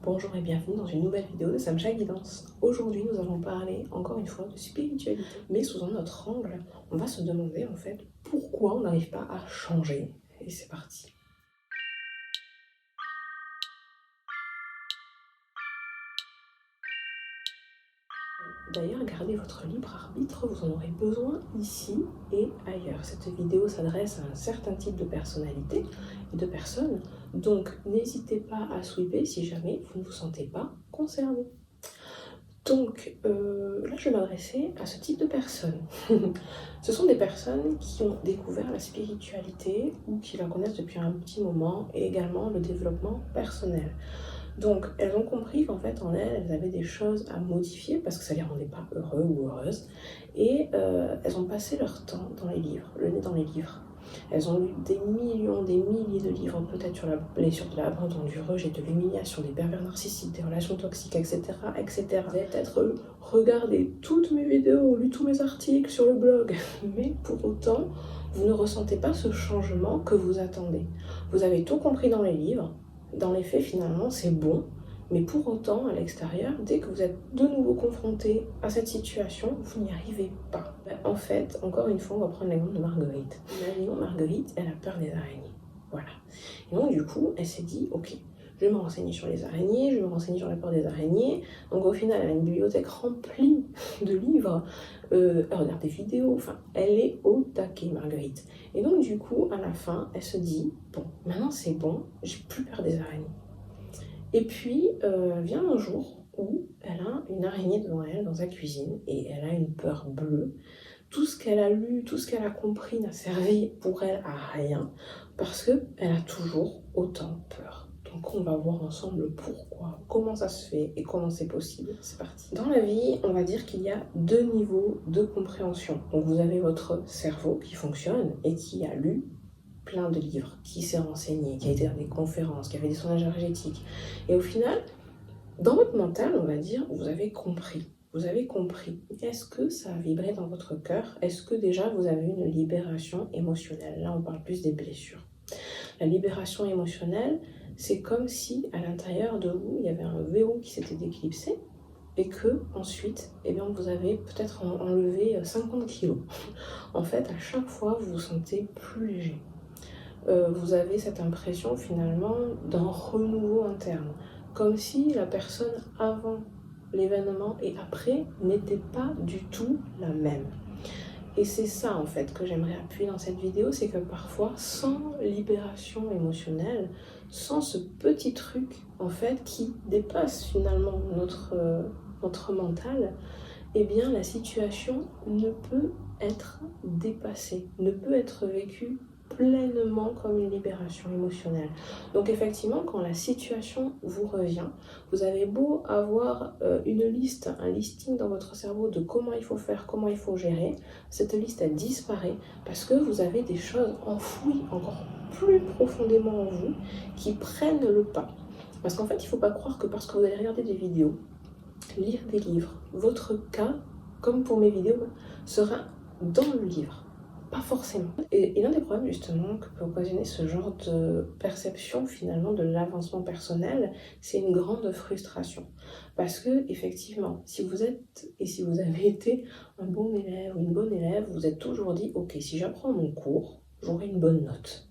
Bonjour et bienvenue dans une nouvelle vidéo de Samcha Guidance. Aujourd'hui, nous allons parler encore une fois de spiritualité, mais sous un autre angle. On va se demander en fait pourquoi on n'arrive pas à changer. Et c'est parti. D'ailleurs, gardez votre libre arbitre, vous en aurez besoin ici et ailleurs. Cette vidéo s'adresse à un certain type de personnalité et de personnes, donc n'hésitez pas à swiper si jamais vous ne vous sentez pas concerné. Donc là, je vais m'adresser à ce type de personnes. Ce sont des personnes qui ont découvert la spiritualité ou qui la connaissent depuis un petit moment et également le développement personnel. Donc elles ont compris qu'en fait en elles avaient des choses à modifier parce que ça les rendait pas heureux ou heureuses et elles ont passé leur temps dans les livres, le nez dans les livres. Elles ont lu des millions, des milliers de livres, peut-être sur la blessure de l'abandon, du rejet, de l'humiliation, des pervers narcissiques, des relations toxiques, etc. etc. Vous avez peut-être regardé toutes mes vidéos, lu tous mes articles sur le blog, mais pour autant, vous ne ressentez pas ce changement que vous attendez. Vous avez tout compris dans les livres, dans les faits finalement c'est bon, mais pour autant à l'extérieur, dès que vous êtes de nouveau confronté à cette situation, vous n'y arrivez pas. En fait, encore une fois, on va prendre l'exemple de Marguerite. Imaginons Marguerite, elle a peur des araignées. Voilà. Et donc du coup, elle s'est dit, ok, je vais me renseigner sur les araignées, je vais me renseigner sur la peur des araignées. Donc au final, elle a une bibliothèque remplie de livres, elle regarde des vidéos, enfin, elle est au taquet, Marguerite. Et donc du coup, à la fin, elle se dit, bon, maintenant c'est bon, j'ai plus peur des araignées. Et puis vient un jour où elle a une araignée devant elle dans sa cuisine et elle a une peur bleue. Tout ce qu'elle a lu, tout ce qu'elle a compris n'a servi pour elle à rien parce qu'elle a toujours autant peur. Donc on va voir ensemble pourquoi, comment ça se fait et comment c'est possible. C'est parti. Dans la vie, on va dire qu'il y a deux niveaux de compréhension. Donc vous avez votre cerveau qui fonctionne et qui a lu plein de livres, qui s'est renseigné, qui a été dans des conférences, qui a fait des sondages énergétiques. Et au final, dans votre mental, on va dire, vous avez compris. Vous avez compris. Est-ce que ça a vibré dans votre cœur? Est-ce que déjà vous avez une libération émotionnelle? Là, on parle plus des blessures. La libération émotionnelle, c'est comme si à l'intérieur de vous, il y avait un verrou qui s'était déclipsé et que ensuite, eh bien, vous avez peut-être enlevé 50 kilos. En fait, à chaque fois, vous vous sentez plus léger. Vous avez cette impression finalement d'un renouveau interne, comme si la personne avant l'événement et après n'était pas du tout la même. Et c'est ça en fait que j'aimerais appuyer dans cette vidéo, c'est que parfois sans libération émotionnelle, sans ce petit truc en fait qui dépasse finalement notre mental, eh bien la situation ne peut être dépassée, ne peut être vécue pleinement comme une libération émotionnelle. Donc effectivement, quand la situation vous revient, vous avez beau avoir une liste, un listing dans votre cerveau de comment il faut faire, comment il faut gérer, cette liste elle disparaît parce que vous avez des choses enfouies encore plus profondément en vous qui prennent le pas. Parce qu'en fait, il ne faut pas croire que parce que vous allez regarder des vidéos, lire des livres, votre cas, comme pour mes vidéos, sera dans le livre. Pas forcément. Et l'un des problèmes justement que peut occasionner ce genre de perception finalement de l'avancement personnel, c'est une grande frustration. Parce que effectivement, si vous êtes et si vous avez été un bon élève ou une bonne élève, vous êtes toujours dit, ok, si j'apprends mon cours, j'aurai une bonne note.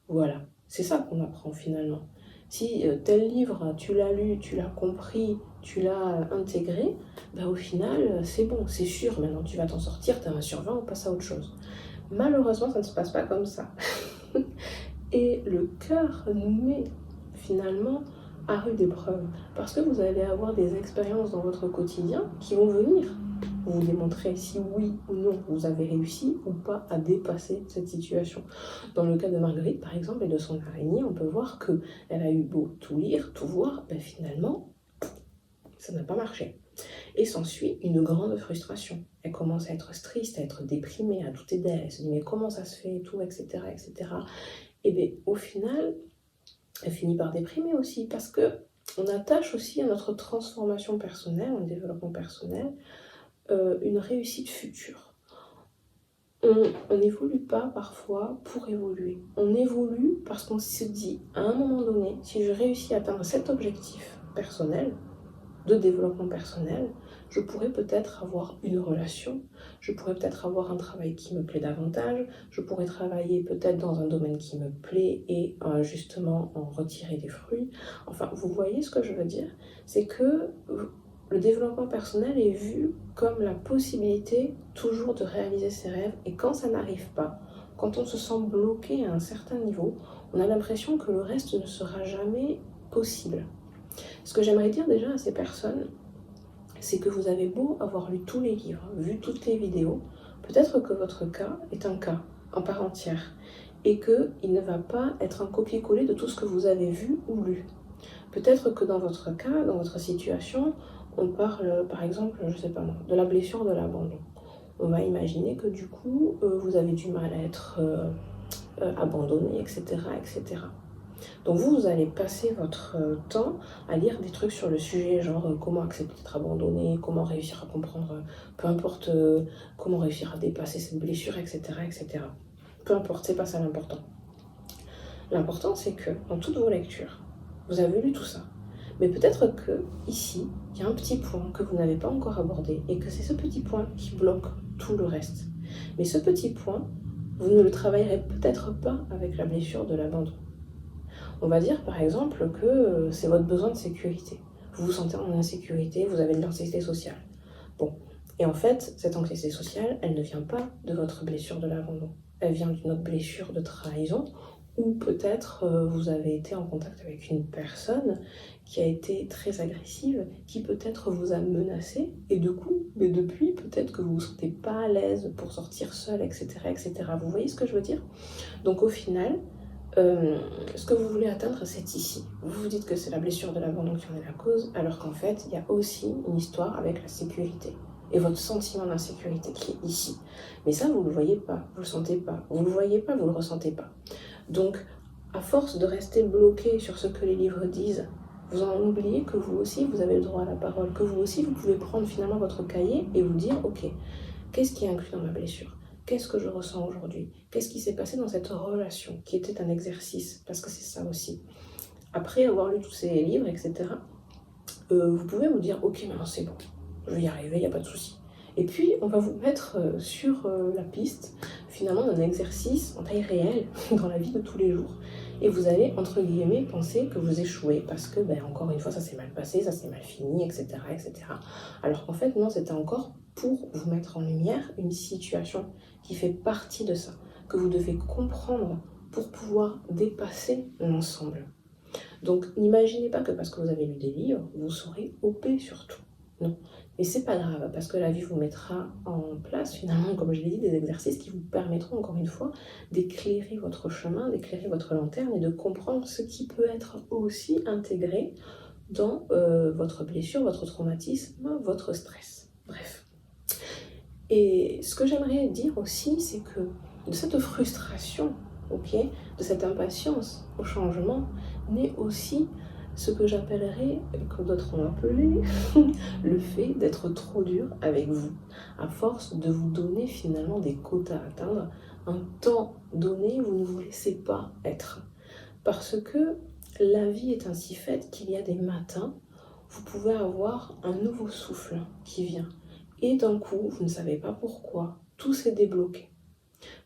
Voilà, c'est ça qu'on apprend finalement. Si tel livre, tu l'as lu, tu l'as compris, tu l'as intégré, bah au final, c'est bon, c'est sûr, maintenant tu vas t'en sortir, tu as un sur 20, on passe à autre chose. Malheureusement, ça ne se passe pas comme ça. Et le cœur nous met finalement à rude épreuve, parce que vous allez avoir des expériences dans votre quotidien qui vont venir vous démontrer si oui ou non vous avez réussi ou pas à dépasser cette situation. Dans le cas de Marguerite, par exemple, et de son araignée, on peut voir qu'elle a eu beau tout lire, tout voir, ben finalement, ça n'a pas marché. Et s'ensuit une grande frustration. Elle commence à être triste, à être déprimée, à douter d'elle. Elle se dit mais comment ça se fait et tout, etc. etc. Et bien au final, elle finit par déprimer aussi parce que on attache aussi à notre transformation personnelle, au développement personnel, une réussite future. On n'évolue pas parfois pour évoluer. On évolue parce qu'on se dit, à un moment donné, si je réussis à atteindre cet objectif personnel, de développement personnel, je pourrais peut-être avoir une relation, je pourrais peut-être avoir un travail qui me plaît davantage, je pourrais travailler peut-être dans un domaine qui me plaît et justement en retirer des fruits. Enfin, vous voyez ce que je veux dire? C'est que le développement personnel est vu comme la possibilité toujours de réaliser ses rêves, et quand ça n'arrive pas, quand on se sent bloqué à un certain niveau, on a l'impression que le reste ne sera jamais possible. Ce que j'aimerais dire déjà à ces personnes, c'est que vous avez beau avoir lu tous les livres, vu toutes les vidéos, peut-être que votre cas est un cas en part entière et qu'il ne va pas être un copier-coller de tout ce que vous avez vu ou lu. Peut-être que dans votre cas, dans votre situation, on parle par exemple, je sais pas moi, de la blessure de l'abandon. On va imaginer que du coup, vous avez du mal à être abandonné, etc., etc. Donc vous allez passer votre temps à lire des trucs sur le sujet, genre comment accepter d'être abandonné, comment réussir à comprendre, peu importe, comment réussir à dépasser cette blessure, etc., etc. Peu importe, c'est pas ça l'important. L'important, c'est que dans toutes vos lectures, vous avez lu tout ça. Mais peut-être que ici, il y a un petit point que vous n'avez pas encore abordé et que c'est ce petit point qui bloque tout le reste. Mais ce petit point, vous ne le travaillerez peut-être pas avec la blessure de l'abandon. On va dire par exemple que c'est votre besoin de sécurité. Vous vous sentez en insécurité, vous avez de l'anxiété sociale. Bon, et en fait, cette anxiété sociale, elle ne vient pas de votre blessure de l'abandon. Elle vient d'une autre blessure de trahison, ou peut-être vous avez été en contact avec une personne qui a été très agressive, qui peut-être vous a menacé, et du coup, mais depuis, peut-être que vous ne vous sentez pas à l'aise pour sortir seul, etc., etc. Vous voyez ce que je veux dire? Donc au final, ce que vous voulez atteindre, c'est ici. Vous vous dites que c'est la blessure de l'abandon qui en est la cause, alors qu'en fait, il y a aussi une histoire avec la sécurité et votre sentiment d'insécurité qui est ici. Mais ça, vous ne le voyez pas, vous ne le sentez pas. Vous ne le voyez pas, vous ne le ressentez pas. Donc, à force de rester bloqué sur ce que les livres disent, vous en oubliez que vous aussi, vous avez le droit à la parole, que vous aussi, vous pouvez prendre finalement votre cahier et vous dire, ok, qu'est-ce qui est inclus dans ma blessure? Qu'est-ce que je ressens aujourd'hui? Qu'est-ce qui s'est passé dans cette relation qui était un exercice? Parce que c'est ça aussi. Après avoir lu tous ces livres, etc., vous pouvez vous dire, ok, maintenant c'est bon, je vais y arriver, il n'y a pas de souci. Et puis, on va vous mettre sur la piste, finalement, d'un exercice en taille réelle dans la vie de tous les jours. Et vous allez, entre guillemets, penser que vous échouez parce que, ben, encore une fois, ça s'est mal passé, ça s'est mal fini, etc., etc. Alors qu'en fait, non, c'était encore pour vous mettre en lumière une situation qui fait partie de ça, que vous devez comprendre pour pouvoir dépasser l'ensemble. Donc, n'imaginez pas que parce que vous avez lu des livres, vous saurez OP sur tout. Non. Et c'est pas grave, parce que la vie vous mettra en place, finalement, comme je l'ai dit, des exercices qui vous permettront, encore une fois, d'éclairer votre chemin, d'éclairer votre lanterne et de comprendre ce qui peut être aussi intégré dans votre blessure, votre traumatisme, votre stress. Bref. Et ce que j'aimerais dire aussi, c'est que de cette frustration, ok, de cette impatience au changement, naît aussi ce que j'appellerais, que d'autres ont appelé, le fait d'être trop dur avec vous, à force de vous donner finalement des quotas à atteindre, un temps donné, vous ne vous laissez pas être. Parce que la vie est ainsi faite qu'il y a des matins, vous pouvez avoir un nouveau souffle qui vient. Et d'un coup, vous ne savez pas pourquoi, tout s'est débloqué.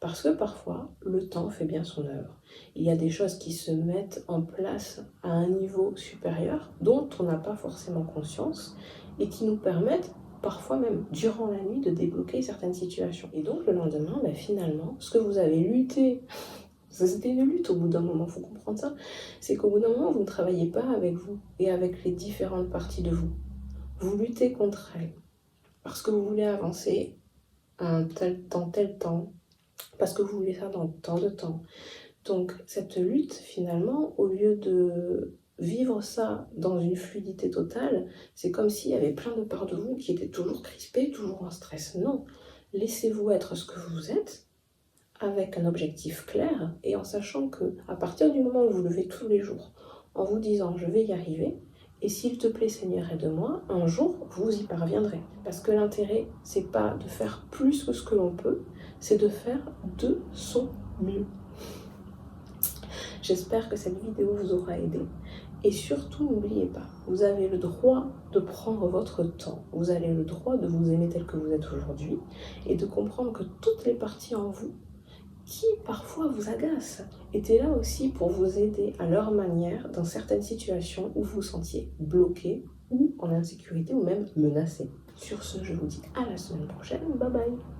Parce que parfois, le temps fait bien son œuvre. Il y a des choses qui se mettent en place à un niveau supérieur, dont on n'a pas forcément conscience, et qui nous permettent, parfois même durant la nuit, de débloquer certaines situations. Et donc le lendemain, ben, finalement, ce que vous avez lutté, c'était une lutte au bout d'un moment, il faut comprendre ça, c'est qu'au bout d'un moment, vous ne travaillez pas avec vous et avec les différentes parties de vous. Vous luttez contre elles, parce que vous voulez avancer dans tel temps, parce que vous voulez faire dans tant de temps. Donc cette lutte, finalement, au lieu de vivre ça dans une fluidité totale, c'est comme s'il y avait plein de parts de vous qui étaient toujours crispées, toujours en stress. Non, laissez-vous être ce que vous êtes, avec un objectif clair, et en sachant que à partir du moment où vous levez tous les jours, en vous disant « je vais y arriver », Et s'il te plaît, Seigneur, aide-moi, un jour, vous y parviendrez. Parce que l'intérêt, c'est pas de faire plus que ce que l'on peut, c'est de faire de son mieux. J'espère que cette vidéo vous aura aidé. Et surtout, n'oubliez pas, vous avez le droit de prendre votre temps. Vous avez le droit de vous aimer tel que vous êtes aujourd'hui et de comprendre que toutes les parties en vous qui parfois vous agacent étaient là aussi pour vous aider à leur manière dans certaines situations où vous vous sentiez bloqué ou en insécurité ou même menacé. Sur ce, je vous dis à la semaine prochaine. Bye bye.